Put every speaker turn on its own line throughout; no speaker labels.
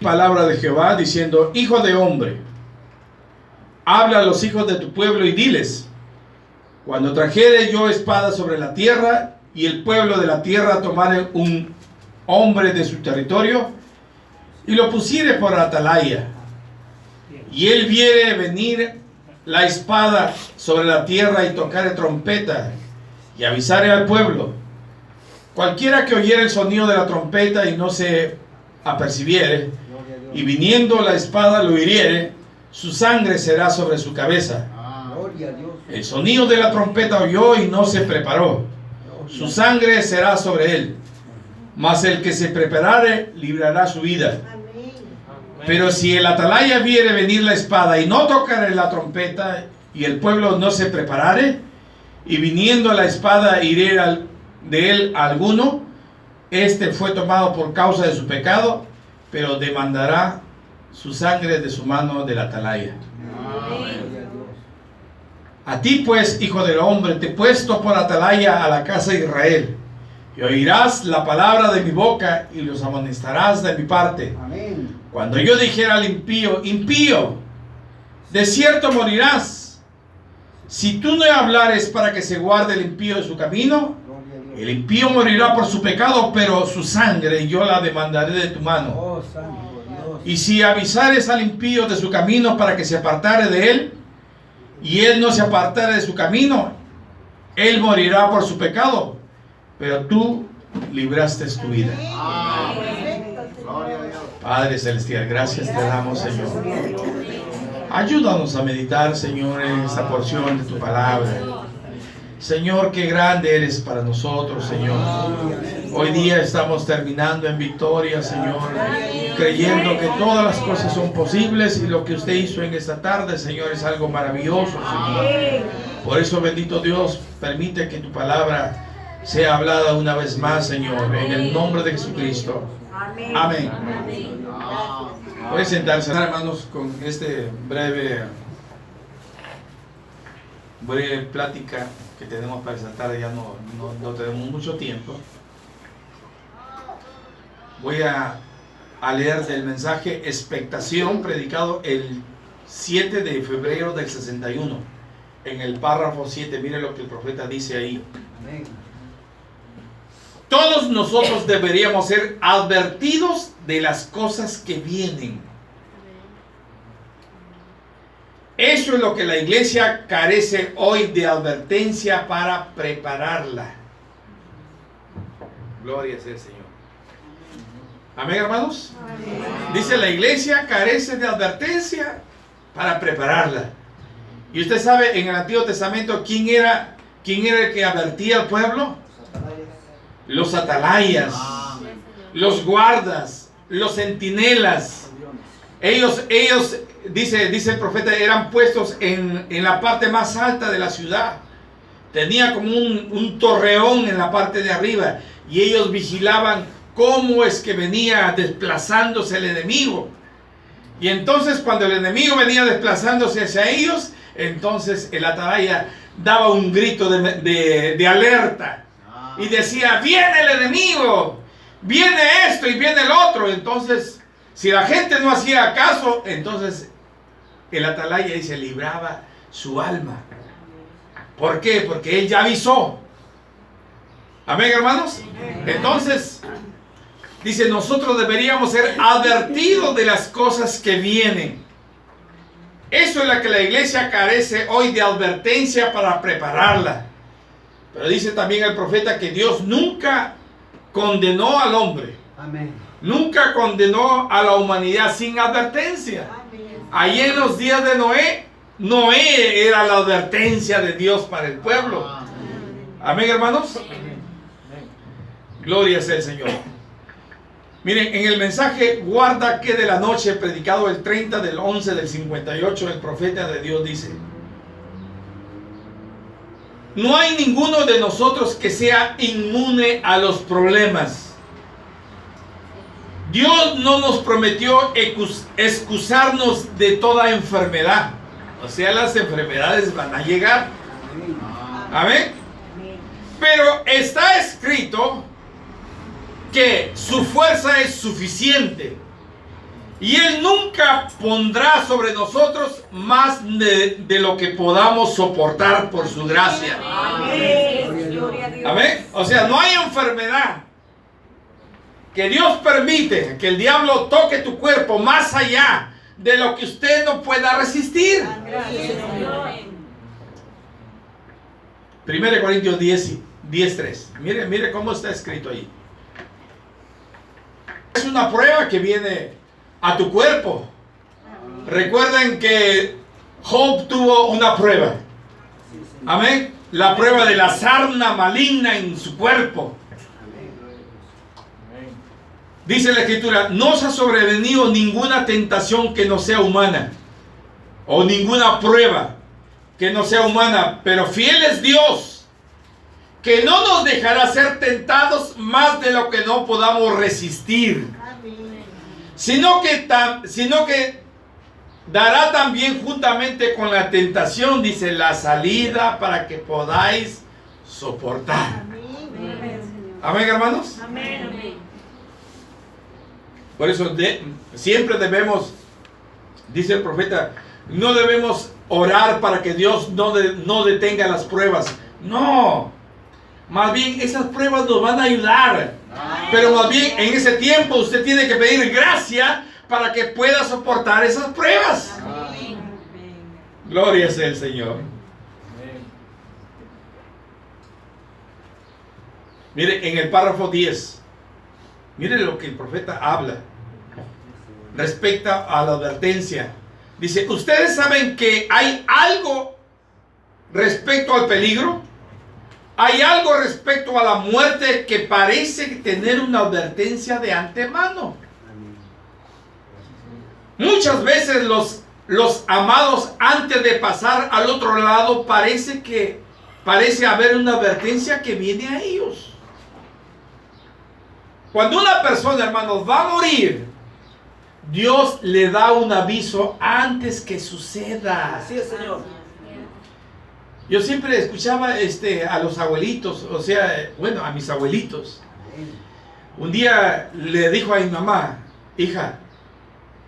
Palabra de Jehová diciendo: hijo de hombre, habla a los hijos de tu pueblo y diles: cuando trajere yo espada sobre la tierra y el pueblo de la tierra tomare un hombre de su territorio y lo pusiere por atalaya, y él viere venir la espada sobre la tierra y tocare trompeta y avisare al pueblo, cualquiera que oyere el sonido de la trompeta y no se apercibiere, y viniendo la espada lo hiriere, su sangre será sobre su cabeza. El sonido de la trompeta oyó y no se preparó, su sangre será sobre él, mas el que se preparare librará su vida. Pero si el atalaya viere venir la espada y no tocare la trompeta, y el pueblo no se preparare, y viniendo la espada hiriera de él a alguno, este fue tomado por causa de su pecado, pero demandará su sangre de su mano del atalaya. A ti pues, hijo del hombre, te he puesto por atalaya a la casa de Israel, y oirás la palabra de mi boca y los amonestarás de mi parte.
Amén.
Cuando yo dijera al impío: impío, de cierto morirás, si tú no hablares para que se guarde el impío de su camino, el impío morirá por su pecado, pero su sangre yo la demandaré de tu mano. Y si avisares al impío de su camino para que se apartare de él, y él no se apartare de su camino, él morirá por su pecado, pero tú libraste tu vida. Padre Celestial, gracias te damos, Señor. Ayúdanos a meditar, Señor, en esta porción de tu palabra. Señor, qué grande eres para nosotros, Señor. Hoy día estamos terminando en victoria, Señor, creyendo que todas las cosas son posibles, y lo que usted hizo en esta tarde, Señor, es algo maravilloso, Señor. Por eso, bendito Dios, permite que tu palabra sea hablada una vez más, Señor, en el nombre de Jesucristo. Amén. Pueden sentarse, hermanos, con este breve plática que tenemos para esta tarde. Ya no tenemos mucho tiempo. Voy a leer del mensaje Expectación, predicado el 7 de febrero del 61. En el párrafo 7, mire lo que el profeta dice ahí. Amén. Todos nosotros deberíamos ser advertidos de las cosas que vienen. Eso es lo que la iglesia carece hoy, de advertencia para prepararla. Gloria sea el Señor. Amén, hermanos. Amén. Dice, la iglesia carece de advertencia para prepararla. Y usted sabe, en el Antiguo Testamento, ¿quién era el que advertía al pueblo? Los atalayas, los guardas, los centinelas. Ellos dice el profeta, eran puestos en la parte más alta de la ciudad. Tenía como un torreón en la parte de arriba, y ellos vigilaban cómo es que venía desplazándose el enemigo. Y entonces, cuando el enemigo venía desplazándose hacia ellos, entonces el atalaya daba un grito de alerta. Y decía: viene el enemigo, viene esto y viene el otro. Entonces, si la gente no hacía caso, entonces el atalaya y se libraba su alma. ¿Por qué? Porque él ya avisó. Amén, hermanos. Entonces, dice, nosotros deberíamos ser advertidos de las cosas que vienen. Eso es lo que la iglesia carece hoy, de advertencia para prepararla. Pero dice también el profeta que Dios nunca condenó al hombre. Amén. Nunca condenó a la humanidad sin advertencia. Allí en los días de Noé era la advertencia de Dios para el pueblo. Amén, hermanos. Gloria sea el Señor. Miren, en el mensaje Guarda que de la noche, predicado el 30 del 11 del 58, el profeta de Dios dice: no hay ninguno de nosotros que sea inmune a los problemas. Dios no nos prometió excusarnos de toda enfermedad. O sea, las enfermedades van a llegar. Amén. Pero está escrito que su fuerza es suficiente. Y Él nunca pondrá sobre nosotros más de lo que podamos soportar por su gracia. Amén. O sea, no hay enfermedad que Dios permite que el diablo toque tu cuerpo más allá de lo que usted no pueda resistir. 1 Corintios 10:3. Mire cómo está escrito ahí. Es una prueba que viene a tu cuerpo. Recuerden que Job tuvo una prueba. Amén. La prueba de la sarna maligna en su cuerpo. Dice la Escritura: no os ha sobrevenido ninguna tentación que no sea humana, o ninguna prueba que no sea humana, pero fiel es Dios, que no nos dejará ser tentados más de lo que no podamos resistir, sino que dará también juntamente con la tentación, dice, la salida para que podáis soportar. Amén, hermanos.
Amén.
Por eso siempre debemos, dice el profeta, no debemos orar para que Dios no detenga las pruebas. No, más bien esas pruebas nos van a ayudar. Pero más bien en ese tiempo usted tiene que pedir gracia para que pueda soportar esas pruebas. Gloria sea el Señor. Mire, en el párrafo 10. Mire lo que el profeta habla respecto a la advertencia. Dice: ¿ustedes saben que hay algo respecto al peligro? Hay algo respecto a la muerte que parece tener una advertencia de antemano. Muchas veces los amados, antes de pasar al otro lado, parece haber una advertencia que viene a ellos. Cuando una persona, hermanos, va a morir, Dios le da un aviso antes que suceda.
Así es, Señor.
Yo siempre escuchaba a los abuelitos, o sea, bueno, a mis abuelitos. Un día le dijo a mi mamá: hija,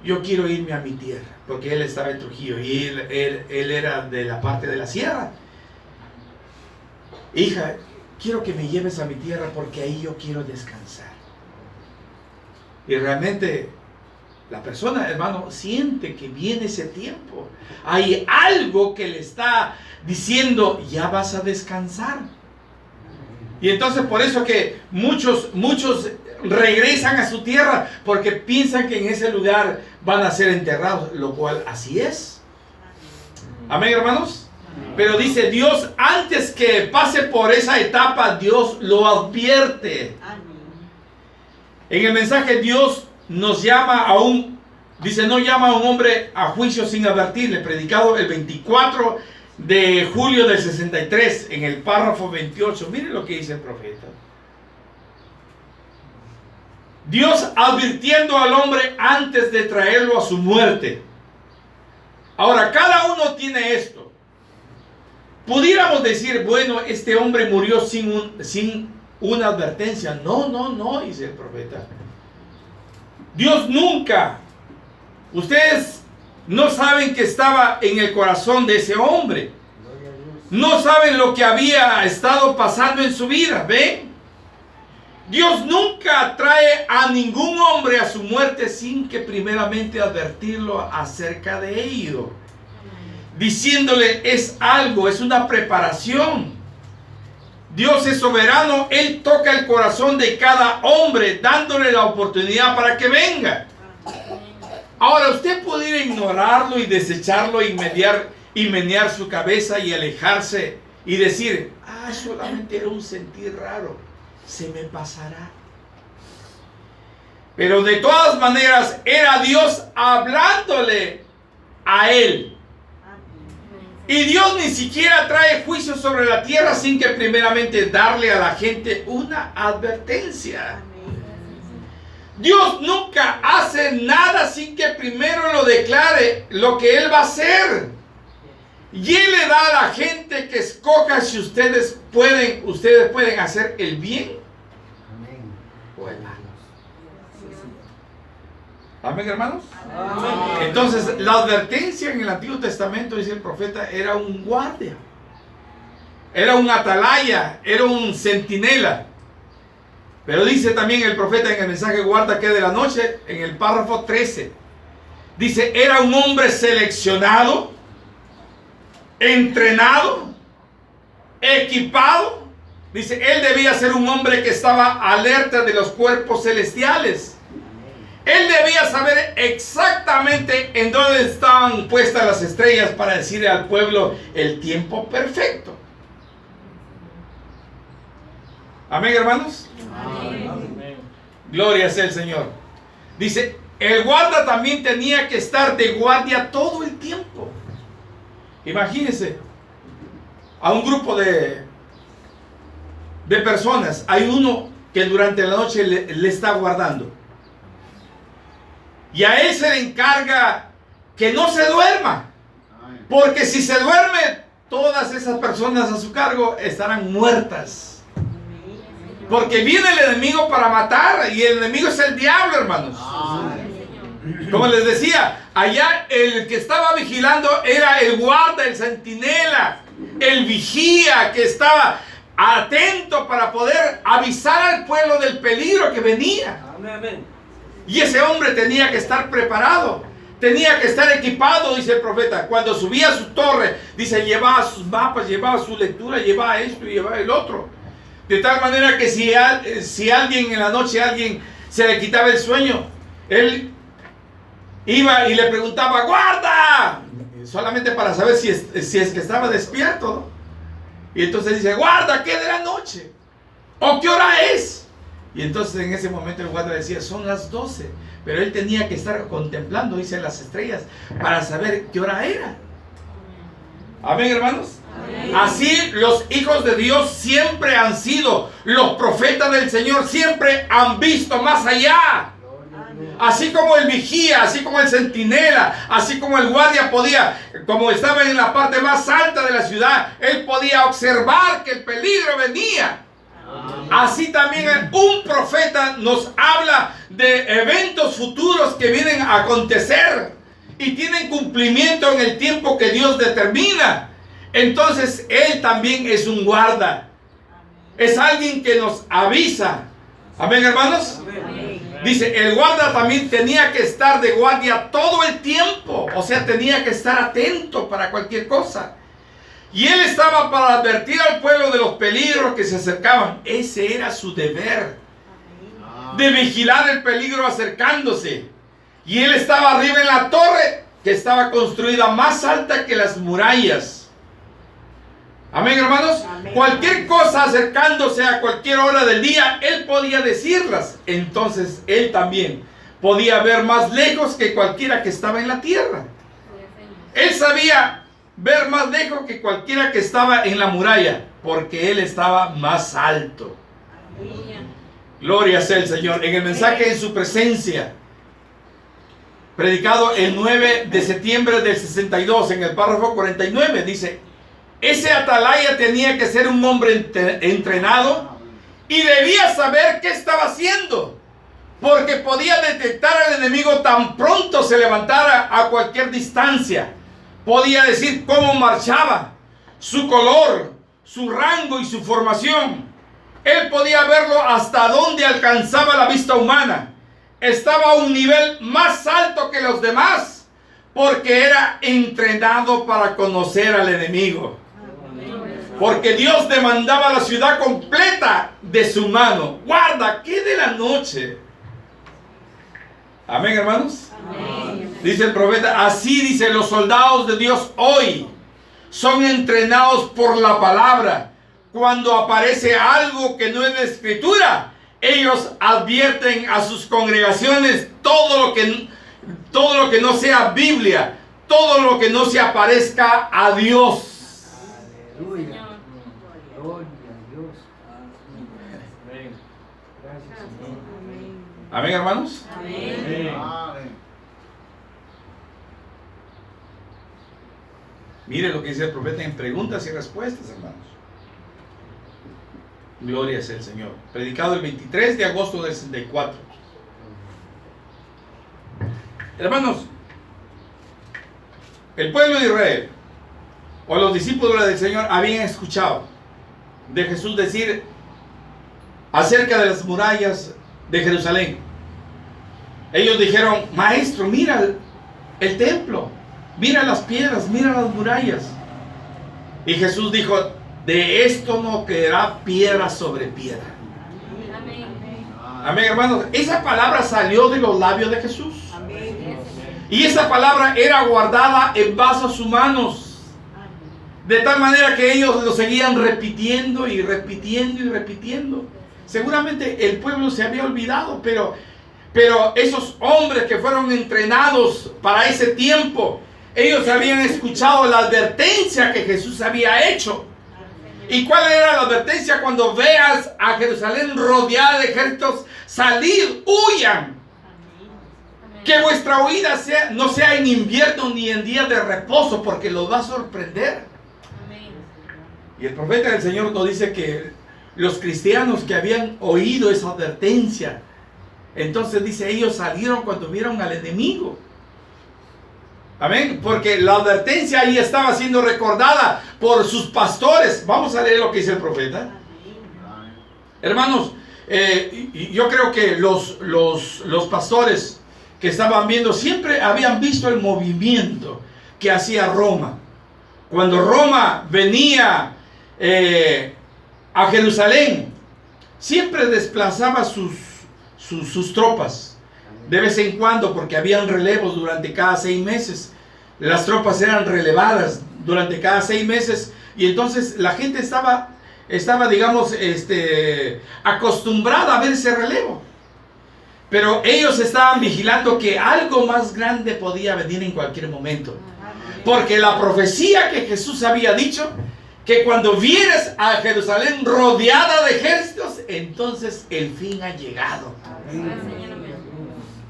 yo quiero irme a mi tierra, porque él estaba en Trujillo y él era de la parte de la sierra. Hija, quiero que me lleves a mi tierra porque ahí yo quiero descansar. Y realmente la persona, hermano, siente que viene ese tiempo. Hay algo que le está diciendo: ya vas a descansar. Y entonces por eso que muchos regresan a su tierra, porque piensan que en ese lugar van a ser enterrados, lo cual así es. Amén, hermanos. Pero dice Dios, antes que pase por esa etapa, Dios lo advierte. En el mensaje Dios nos llama no llama a un hombre a juicio sin advertirle, predicado el 24 de julio del 63, en el párrafo 28. Miren lo que dice el profeta. Dios advirtiendo al hombre antes de traerlo a su muerte. Ahora, cada uno tiene esto. Pudiéramos decir, bueno, este hombre murió sin una advertencia. No, dice el profeta. Dios nunca. Ustedes no saben que estaba en el corazón de ese hombre. No saben lo que había estado pasando en su vida. ¿Ven? Dios nunca trae a ningún hombre a su muerte sin que primeramente advertirlo acerca de ello. Diciéndole, es una preparación. Dios es soberano, Él toca el corazón de cada hombre, dándole la oportunidad para que venga. Ahora, usted pudiera ignorarlo y desecharlo y menear su cabeza y alejarse y decir, solamente era un sentir raro, se me pasará. Pero de todas maneras, era Dios hablándole a él. Y Dios ni siquiera trae juicio sobre la tierra sin que primeramente darle a la gente una advertencia. Dios nunca hace nada sin que primero lo declare lo que Él va a hacer. Y Él le da a la gente que escoja si ustedes pueden hacer el bien o el mal. Amén, hermanos.
Amén.
Entonces, la advertencia en el Antiguo Testamento, dice el profeta, era un guardia, era un atalaya, era un centinela. Pero dice también el profeta en el mensaje guarda que de la noche, en el párrafo 13, dice, era un hombre seleccionado, entrenado, equipado. Dice, él debía ser un hombre que estaba alerta de los cuerpos celestiales. Él debía saber exactamente en dónde estaban puestas las estrellas para decirle al pueblo el tiempo perfecto. Amén, hermanos.
Amén.
Gloria sea el Señor. Dice, el guarda también tenía que estar de guardia todo el tiempo. Imagínense a un grupo de personas. Hay uno que durante la noche le está guardando. Y a él se le encarga que no se duerma. Porque si se duerme, todas esas personas a su cargo estarán muertas. Porque viene el enemigo para matar. Y el enemigo es el diablo, hermanos. Como les decía, allá el que estaba vigilando era el guarda, el centinela, el vigía que estaba atento para poder avisar al pueblo del peligro que venía.
Amén.
Y ese hombre tenía que estar preparado, tenía que estar equipado, dice el profeta. Cuando subía a su torre, dice, llevaba sus mapas, llevaba su lectura, llevaba esto y llevaba el otro. De tal manera que si alguien en la noche, alguien se le quitaba el sueño, él iba y le preguntaba, ¡guarda! Solamente para saber si es que estaba despierto, ¿no? Y entonces dice, guarda, ¿qué de la noche? ¿O qué hora es? Y entonces en ese momento el guarda decía, son las 12. Pero él tenía que estar contemplando, dice, las estrellas para saber qué hora era. Amén, hermanos. Amén. Así los hijos de Dios siempre han sido, los profetas del Señor siempre han visto más allá. Así como el vigía, así como el centinela, así como el guardia podía, como estaba en la parte más alta de la ciudad, él podía observar que el peligro venía. Así también un profeta nos habla de eventos futuros que vienen a acontecer y tienen cumplimiento en el tiempo que Dios determina. Entonces él también es un guarda, es alguien que nos avisa. Amén, hermanos. Dice, el guarda también tenía que estar de guardia todo el tiempo, o sea, tenía que estar atento para cualquier cosa. Y él estaba para advertir al pueblo de los peligros que se acercaban. Ese era su deber, de vigilar el peligro acercándose. Y él estaba arriba en la torre, que estaba construida más alta que las murallas. Amén, hermanos. Amén. Cualquier cosa acercándose a cualquier hora del día, él podía decirlas. Entonces él también podía ver más lejos que cualquiera que estaba en la tierra. Él sabía ver más lejos que cualquiera que estaba en la muralla, porque él estaba más alto. Gloria sea el Señor. En el mensaje en su presencia, predicado el 9 de septiembre del 62, en el párrafo 49, dice, ese atalaya tenía que ser un hombre entrenado y debía saber qué estaba haciendo, porque podía detectar al enemigo tan pronto se levantara a cualquier distancia. Podía decir cómo marchaba, su color, su rango y su formación. Él podía verlo hasta dónde alcanzaba la vista humana. Estaba a un nivel más alto que los demás, porque era entrenado para conocer al enemigo. Porque Dios demandaba la ciudad completa de su mano. Guarda, ¿qué de la noche? Amén, hermanos. Amén. Dice el profeta, así dice, los soldados de Dios hoy son entrenados por la palabra. Cuando aparece algo que no es de escritura, ellos advierten a sus congregaciones todo lo que no sea Biblia, todo lo que no se aparezca a Dios.
Aleluya. Gloria a Dios.
Amén. Gracias, Señor.
Amén, hermanos.
Amén.
Mire lo que dice el profeta en preguntas y respuestas, hermanos. Gloria sea el Señor. Predicado el 23 de agosto del 64. Hermanos, el pueblo de Israel o los discípulos del Señor habían escuchado de Jesús decir acerca de las murallas de Jerusalén. Ellos dijeron: Maestro, mira el templo, mira las piedras, mira las murallas. Y Jesús dijo: de esto no quedará piedra sobre piedra.
Amén.
Amén, hermanos. Esa palabra salió de los labios de Jesús.
Amén.
Y esa palabra era guardada en vasos humanos. De tal manera que ellos lo seguían repitiendo y repitiendo y repitiendo. Seguramente el pueblo se había olvidado, pero esos hombres que fueron entrenados para ese tiempo, ellos habían escuchado la advertencia que Jesús había hecho. ¿Y cuál era la advertencia? Cuando veas a Jerusalén rodeada de ejércitos, salid, huyan. Que vuestra huida no sea en invierno ni en días de reposo, porque los va a sorprender.
Amén.
Y el profeta del Señor nos dice que los cristianos que habían oído esa advertencia, entonces dice, ellos salieron cuando vieron al enemigo. Amén, porque la advertencia ahí estaba siendo recordada por sus pastores. Vamos a leer lo que dice el profeta. Hermanos, yo creo que los pastores que estaban viendo siempre habían visto el movimiento que hacía Roma. Cuando Roma venía a Jerusalén, siempre desplazaba sus tropas. De vez en cuando, porque habían relevos durante cada 6 meses. Las tropas eran relevadas durante cada 6 meses. Y entonces la gente estaba digamos, acostumbrada a ver ese relevo. Pero ellos estaban vigilando que algo más grande podía venir en cualquier momento. Porque la profecía que Jesús había dicho, que cuando vieres a Jerusalén rodeada de ejércitos, entonces el fin ha llegado.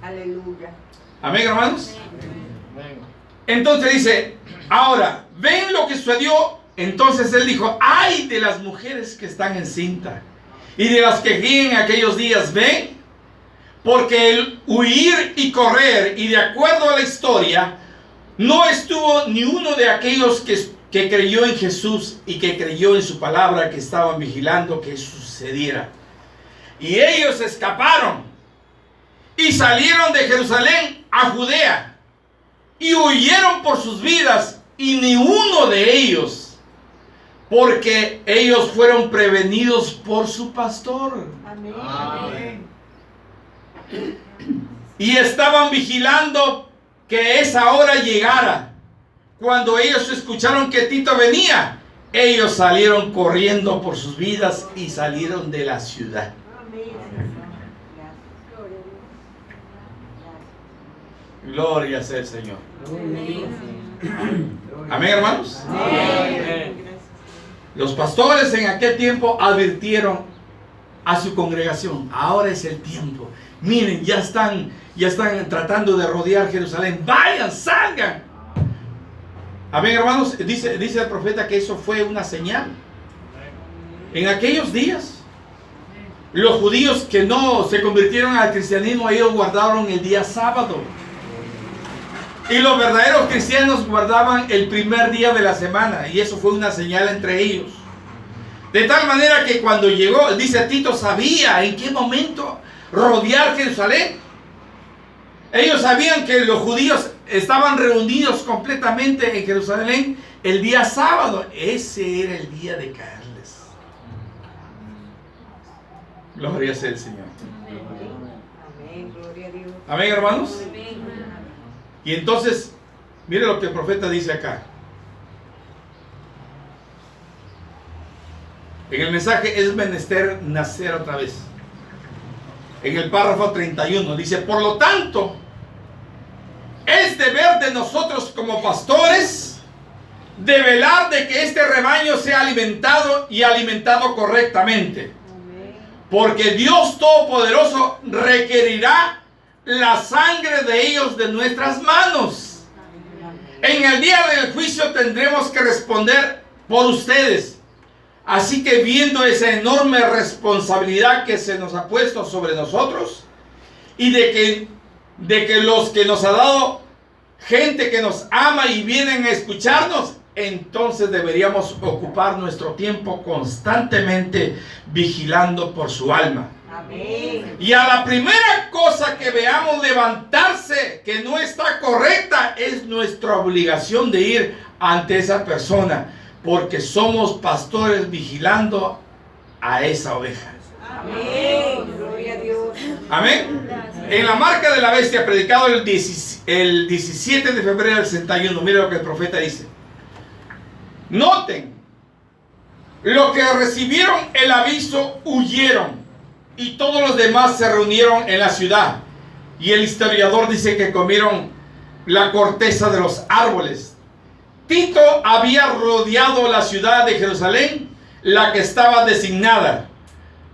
Aleluya.
Amén, hermanos.
Amén.
Entonces dice, ahora, ¿ven lo que sucedió? Entonces él dijo, ay de las mujeres que están encinta y de las que guíen aquellos días, ¿ven? Porque el huir y correr, y de acuerdo a la historia, no estuvo ni uno de aquellos que creyó en Jesús y que creyó en su palabra, que estaban vigilando que sucediera. Y ellos escaparon y salieron de Jerusalén a Judea y huyeron por sus vidas, y ni uno de ellos, porque ellos fueron prevenidos por su pastor.
Amén.
Amén.
Y estaban vigilando que esa hora llegara. Cuando ellos escucharon que Tito venía, ellos salieron corriendo por sus vidas y salieron de la ciudad.
Amén.
Gloria sea el Señor.
Amén.
Amén, hermanos.
Amén.
Los pastores en aquel tiempo advirtieron a su congregación, ahora es el tiempo. Miren, ya están tratando de rodear Jerusalén. Vayan, salgan. Amén, hermanos. Dice el profeta que eso fue una señal. En aquellos días, los judíos que no se convirtieron al cristianismo, ellos guardaron el día sábado. Y los verdaderos cristianos guardaban el primer día de la semana. Y eso fue una señal entre ellos. De tal manera que cuando llegó, dice Tito, sabía en qué momento rodear Jerusalén. Ellos sabían que los judíos estaban reunidos completamente en Jerusalén el día sábado. Ese era el día de caerles. Gloria sea el Señor.
Amén. Gloria a Dios.
Amén, hermanos. Y entonces, mire lo que el profeta dice acá. En el mensaje es menester nacer otra vez. En el párrafo 31 dice, por lo tanto, es deber de nosotros como pastores de velar de que este rebaño sea alimentado y alimentado correctamente. Porque Dios Todopoderoso requerirá la sangre de ellos de nuestras manos. En el día del juicio tendremos que responder por ustedes. Así que viendo esa enorme responsabilidad que se nos ha puesto sobre nosotros, y de que de que los que nos ha dado gente que nos ama y vienen a escucharnos, entonces deberíamos ocupar nuestro tiempo constantemente vigilando por su alma.
Amén.
Y a la primera cosa que veamos levantarse que no está correcta, es nuestra obligación de ir ante esa persona, porque somos pastores vigilando a esa oveja.
Amén. Gloria a Dios.
Amén. En la marca de la bestia, predicado el 17 de febrero del 61, mire lo que el profeta dice. Noten, lo que recibieron el aviso huyeron, y todos los demás se reunieron en la ciudad. Y el historiador dice que comieron la corteza de los árboles. Tito había rodeado la ciudad de Jerusalén, la que estaba designada.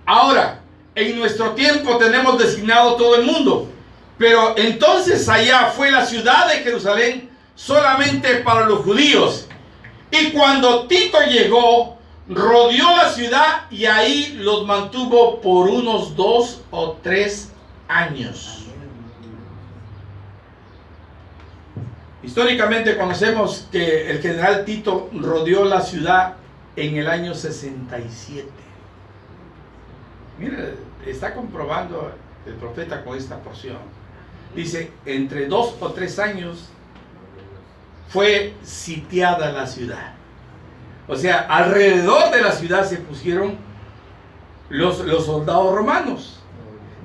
Ahora, en nuestro tiempo tenemos designado todo el mundo, pero entonces allá fue la ciudad de Jerusalén solamente para los judíos. Y cuando Tito llegó, rodeó la ciudad y ahí los mantuvo por unos 2 o 3 años. Históricamente conocemos que el general Tito rodeó la ciudad en el año 67. Mire, está comprobando el profeta con esta porción. Dice, entre 2 o 3 años fue sitiada la ciudad. O sea, alrededor de la ciudad se pusieron los soldados romanos.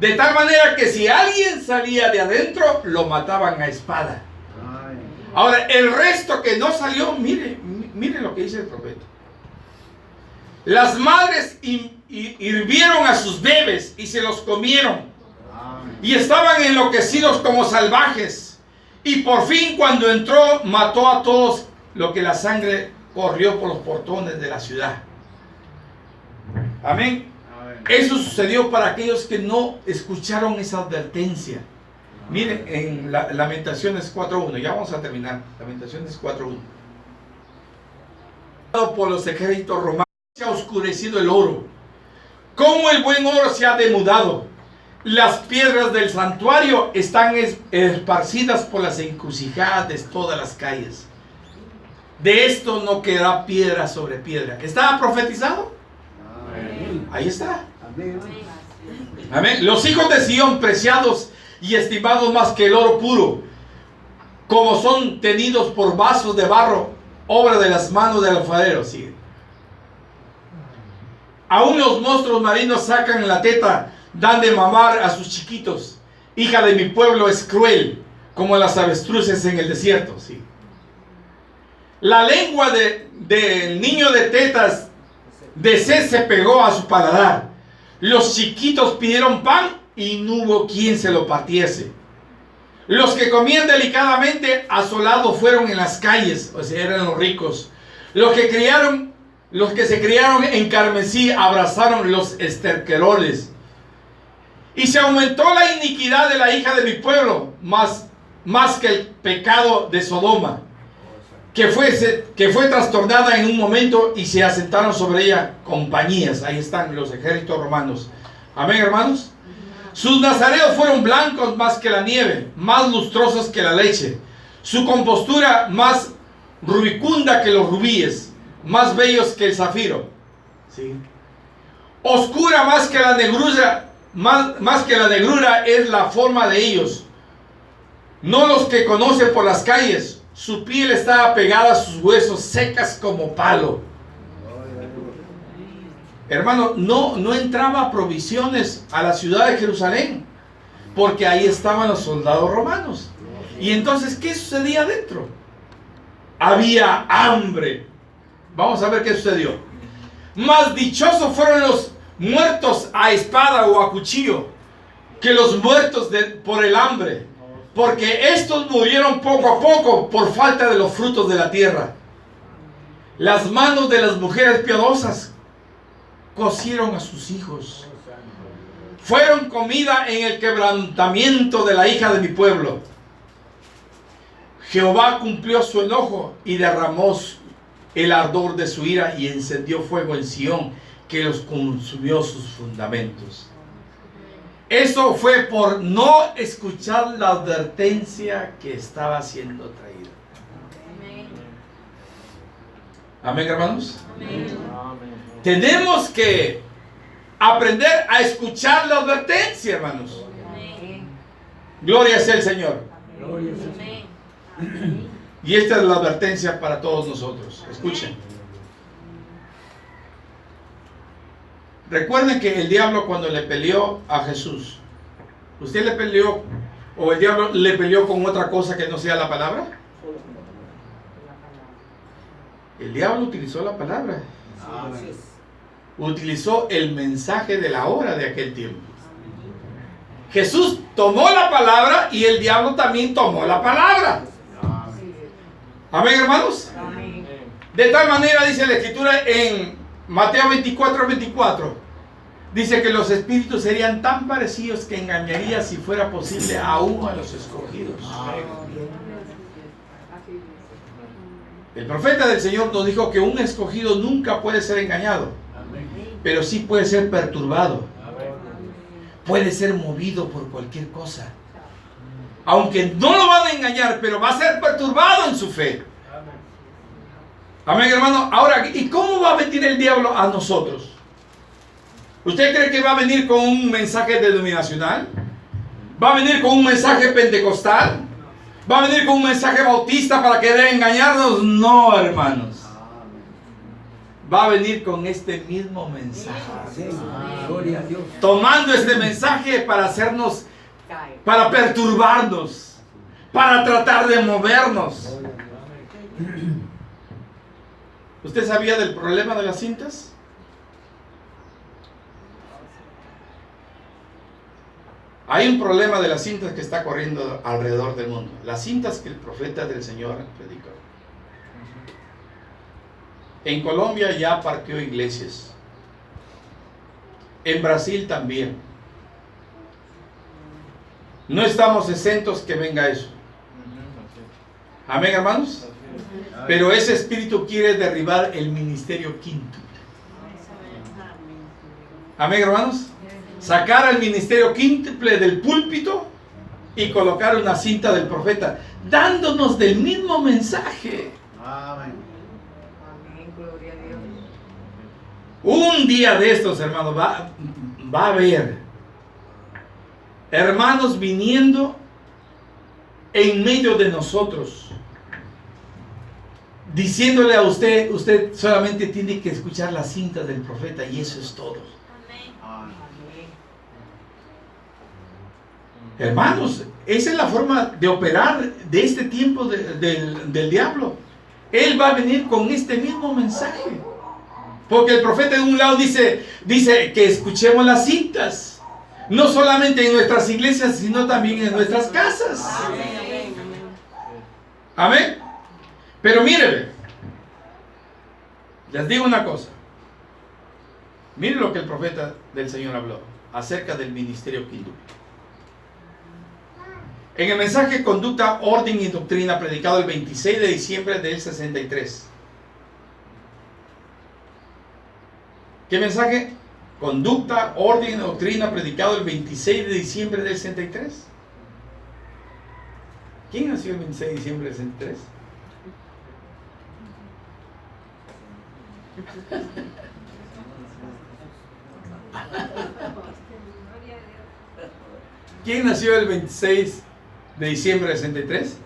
De tal manera que si alguien salía de adentro, lo mataban a espada. Ahora, el resto que no salió, mire lo que dice el profeta. Las madres hirvieron a sus bebés y se los comieron. Y estaban enloquecidos como salvajes. Y por fin, cuando entró, mató a todos, lo que la sangre corrió por los portones de la ciudad. Amén. Eso sucedió para aquellos que no escucharon esa advertencia. Miren, en Lamentaciones 4.1, ya vamos a terminar. Lamentaciones 4.1. Por los ejércitos romanos se ha oscurecido el oro, como el buen oro se ha demudado. Las piedras del santuario están esparcidas por las encrucijadas de todas las calles. De esto no quedará piedra sobre piedra. ¿Estaba profetizado?
Amén.
Ahí está.
Amén.
Amén. Los hijos de Sión, preciados y estimados más que el oro puro, como son tenidos por vasos de barro, obra de las manos del alfarero. Sí. Aún los monstruos marinos sacan la teta, dan de mamar a sus chiquitos. Hija de mi pueblo es cruel, como las avestruces en el desierto. Sí. La lengua del niño de tetas de sed se pegó a su paladar. Los chiquitos pidieron pan y no hubo quien se lo partiese. Los que comían delicadamente asolados fueron en las calles, o sea, eran los ricos. Los que se criaron en carmesí abrazaron los esterqueroles. Y se aumentó la iniquidad de la hija de mi pueblo, más que el pecado de Sodoma, que fue trastornada en un momento y se asentaron sobre ella compañías. Ahí están los ejércitos romanos. Amén, hermanos. Sus nazareos fueron blancos más que la nieve, más lustrosos que la leche. Su compostura más rubicunda que los rubíes, más bellos que el zafiro. ¿Sí? Oscura más que la negrura, más que la negrura es la forma de ellos. No los que conocen por las calles. Su piel estaba pegada a sus huesos, secas como palo. Hermano, no entraba provisiones a la ciudad de Jerusalén, porque ahí estaban los soldados romanos. Y entonces, ¿qué sucedía adentro? Había hambre. Vamos a ver qué sucedió. Más dichosos fueron los muertos a espada o a cuchillo que los muertos por el hambre, porque estos murieron poco a poco por falta de los frutos de la tierra. Las manos de las mujeres piadosas cocieron a sus hijos. Fueron comida en el quebrantamiento de la hija de mi pueblo. Jehová cumplió su enojo y derramó el ardor de su ira y encendió fuego en Sión, que los consumió sus fundamentos. Eso fue por no escuchar la advertencia que estaba siendo traída.
Amén.
Amén, hermanos.
Amén.
Tenemos que aprender a escuchar la advertencia, hermanos.
Amén.
Gloria sea el Señor.
Amén.
Y esta es la advertencia para todos nosotros. Escuchen. Recuerden que el diablo cuando le peleó a Jesús, ¿usted le peleó o el diablo le peleó con otra cosa que no sea la palabra? El diablo utilizó la palabra. Utilizó el mensaje de la hora de aquel tiempo. Jesús tomó la palabra y el diablo también tomó la palabra. Amén, hermanos.
Amén.
De tal manera dice la escritura en Mateo 24:24. Dice que los espíritus serían tan parecidos que engañaría, si fuera posible, aún a los escogidos. El profeta del Señor nos dijo que un escogido nunca puede ser engañado, pero sí puede ser perturbado. Puede ser movido por cualquier cosa. Aunque no lo van a engañar, pero va a ser perturbado en su fe. Amén, hermano. Ahora, ¿y cómo va a venir el diablo a nosotros? ¿Usted cree que va a venir con un mensaje denominacional? ¿Va a venir con un mensaje pentecostal? ¿Va a venir con un mensaje bautista para querer engañarnos? No, hermanos. Va a venir con este mismo mensaje.
Gloria a Dios.
Tomando este mensaje para hacernos, para perturbarnos, para tratar de movernos. ¿Usted sabía del problema de las cintas? Hay un problema de las cintas que está corriendo alrededor del mundo. Las cintas que el profeta del Señor predicó. En Colombia ya parqueó iglesias. En Brasil también. No estamos exentos que venga eso. Amén, hermanos. Pero ese espíritu quiere derribar el ministerio quíntuple. Amén, hermanos. Sacar al ministerio quíntuple del púlpito y colocar una cinta del profeta, dándonos del mismo mensaje.
Amén.
Amén, gloria a Dios.
Un día de estos, hermanos, va a haber hermanos viniendo en medio de nosotros, diciéndole a usted, usted solamente tiene que escuchar la cinta del profeta y eso es todo.
Amén.
Amén.
Hermanos, esa es la forma de operar de este tiempo del diablo. Él va a venir con este mismo mensaje. Porque el profeta de un lado dice que escuchemos las cintas. No solamente en nuestras iglesias, sino también en nuestras casas.
Amén.
Amén. Pero mire, les digo una cosa. Mire lo que el profeta del Señor habló acerca del ministerio quíntuple. En el mensaje Conducta, Orden y Doctrina, predicado el 26 de diciembre del 63. ¿Qué mensaje? Conducta, Orden y Doctrina, predicado el 26 de diciembre del 63. ¿Quién nació el 26 de diciembre del 63? ¿Quién nació el 26 de diciembre del 63?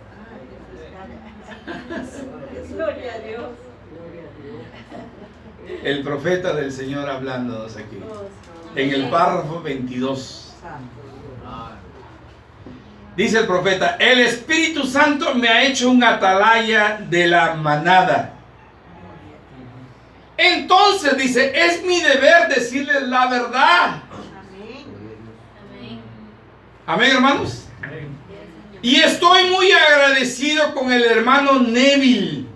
Gloria a Dios.
El profeta del Señor hablándonos aquí. En el párrafo 22. Dice el profeta: el Espíritu Santo me ha hecho un atalaya de la manada. Entonces dice, es mi deber decirles la verdad.
Amén.
Amén.
Amén, hermanos. Y estoy muy agradecido con el hermano Neville.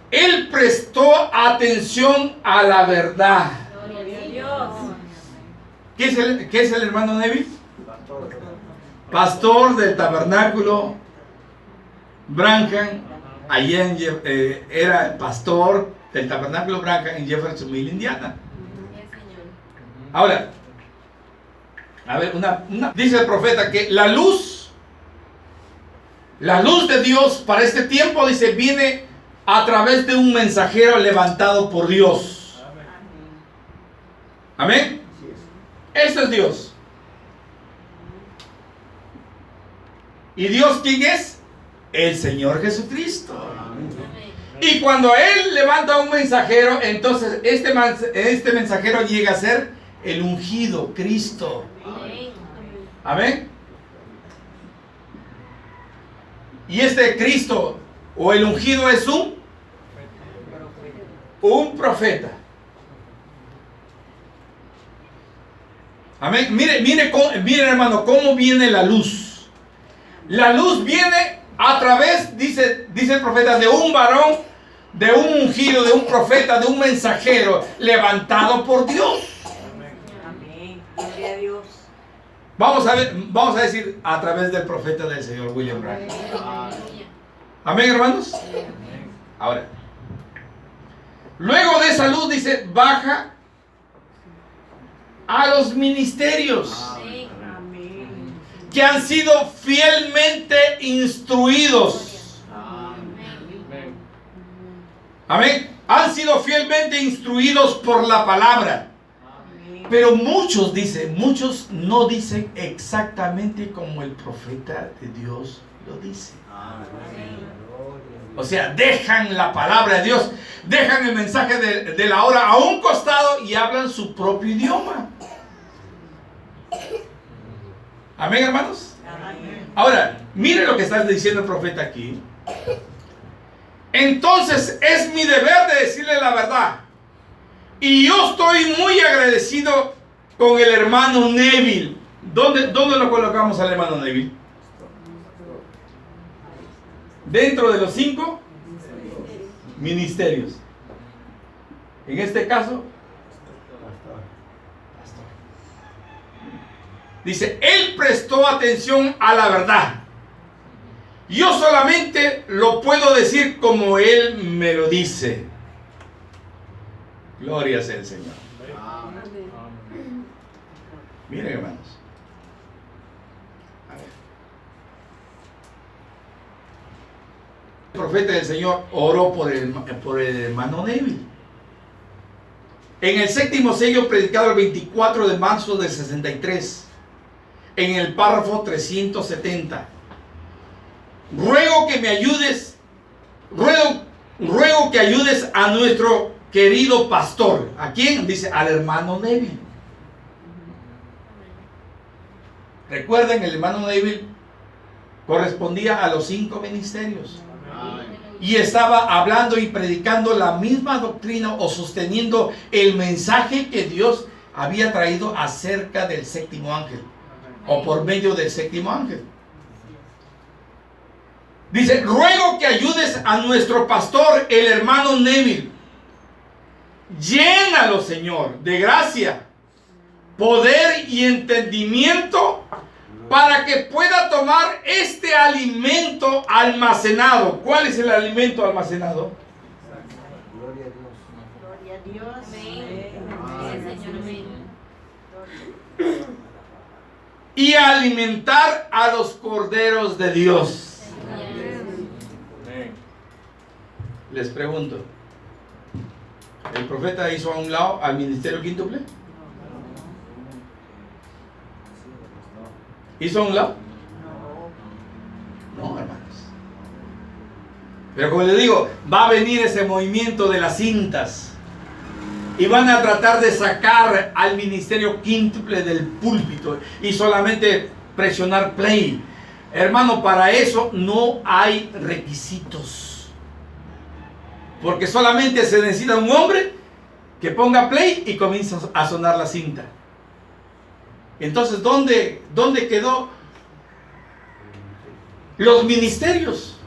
Él prestó atención a la verdad.
Gloria a Dios.
¿Qué es el hermano Neville? Pastor del tabernáculo Branham. Allá era pastor del tabernáculo Branham en Jeffersonville, Indiana.
Sí, Señor.
Ahora, A ver, dice el profeta que la luz de Dios para este tiempo, dice, viene a través de un mensajero levantado por Dios. Amén. Este es Dios. ¿Y Dios quién es? El Señor Jesucristo. Y cuando Él levanta un mensajero, entonces este mensajero llega a ser el ungido, Cristo. Amén. Y este Cristo o el ungido es un profeta. Amén. Mire hermano, cómo viene la luz. La luz viene a través, dice el profeta, de un varón, de un ungido, de un profeta, de un mensajero levantado por Dios.
Amén. Gloria a Dios.
Vamos a decir a través del profeta del Señor William Branham. Amén, hermanos. Ahora, luego de esa luz, dice, baja a los ministerios
Amén.
que han sido fielmente instruidos. Amén. Han sido fielmente instruidos por la palabra. Pero muchos no dicen exactamente como el profeta de Dios lo dice. O sea, dejan la palabra de Dios, dejan el mensaje de la hora a un costado y hablan su propio idioma. Amén, hermanos. Ahora, mire lo que está diciendo el profeta aquí. Entonces es mi deber de decirle la verdad. Y yo estoy muy agradecido con el hermano Neville. ¿Dónde lo colocamos al hermano Neville? Dentro de los 5 ministerios. En este caso, pastor. Dice, él prestó atención a la verdad. Yo solamente lo puedo decir como él me lo dice. Gloria sea el Señor. Miren, hermanos. A ver. El profeta del Señor oró por el hermano Neville. En el 7º sello predicado el 24 de marzo del 63, en el párrafo 370. Ruego que me ayudes, ruego que ayudes a nuestro querido pastor. ¿A quién? Dice, al hermano Neville. Recuerden, el hermano Neville correspondía a los 5 ministerios. Y estaba hablando y predicando la misma doctrina o sosteniendo el mensaje que Dios había traído acerca del 7º ángel. O por medio del 7º ángel. Dice, ruego que ayudes a nuestro pastor, el hermano Neville. Llénalo, Señor, de gracia, poder y entendimiento para que pueda tomar este alimento almacenado. ¿Cuál es el alimento almacenado?
Gloria a Dios.
Gloria a Dios.
Y alimentar a los corderos de Dios. Les pregunto, ¿el profeta hizo a un lado al ministerio quíntuple? ¿Hizo a un lado? No, hermanos. Pero como les digo, va a venir ese movimiento de las cintas y van a tratar de sacar al ministerio quíntuple del púlpito y solamente presionar play. Hermano, para eso no hay requisitos, porque solamente se necesita un hombre que ponga play y comienza a sonar la cinta. Entonces, ¿dónde quedó los ministerios?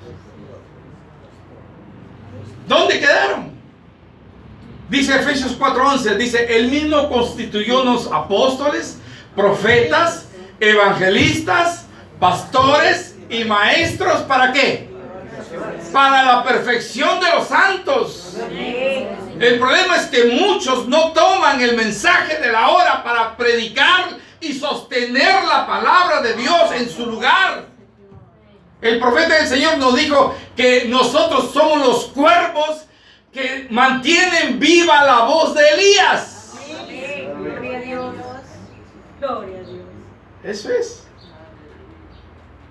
¿Dónde quedaron? Dice Efesios 4:11, dice, él mismo constituyónos apóstoles, profetas, evangelistas, pastores y maestros, ¿para qué? Para la perfección de los santos. El problema es que muchos no toman el mensaje de la hora para predicar, y sostener la palabra de Dios en su lugar. El profeta del Señor nos dijo que nosotros somos los cuervos que mantienen viva la voz de Elías.
Amén. Gloria a Dios. Gloria a Dios.
Eso es.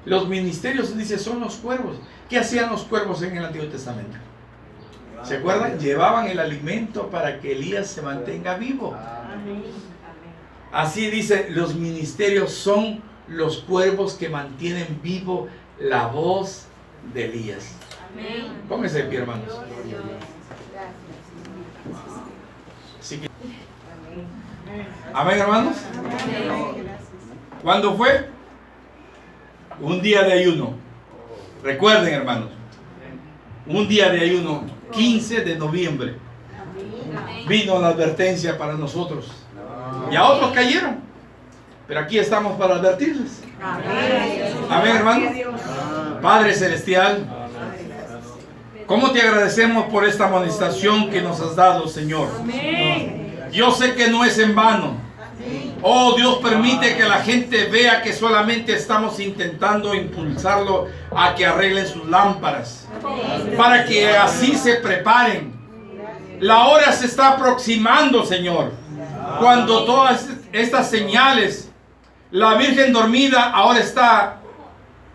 Los ministerios, dice, son los cuervos. ¿Qué hacían los cuervos en el Antiguo Testamento? ¿Se acuerdan? Llevaban el alimento para que Elías se mantenga vivo.
Amén.
Así dice, los ministerios son los cuervos que mantienen vivo la voz de Elías.
Amén.
Pónganse de pie, hermanos. Así que, amén, hermanos. ¿Cuándo fue? Un día de ayuno. Recuerden, hermanos, un día de ayuno, 15 de noviembre. Vino la advertencia para nosotros. Y a otros cayeron. Pero aquí estamos para advertirles. Amén, hermanos. Padre Celestial, ¿cómo te agradecemos por esta amonestación que nos has dado, Señor? Yo sé que no es en vano. Oh, Dios, permite que la gente vea que solamente estamos intentando impulsarlo a que arreglen sus lámparas, para que así se preparen. La hora se está aproximando, Señor, cuando todas estas señales, la Virgen dormida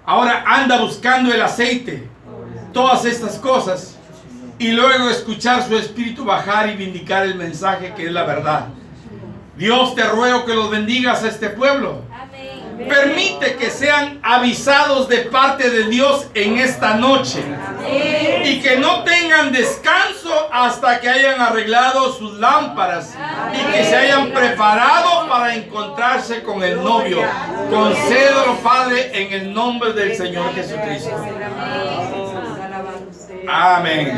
ahora anda buscando el aceite, todas estas cosas, y luego escuchar su espíritu bajar y vindicar el mensaje que es la verdad. Dios, te ruego que los bendigas a este pueblo.
Amén.
Permite que sean avisados de parte de Dios en esta noche. Y que no tengan descanso hasta que hayan arreglado sus lámparas. Y que se hayan preparado para encontrarse con el novio. Concédelo, Padre, en el nombre del Señor Jesucristo. Amén.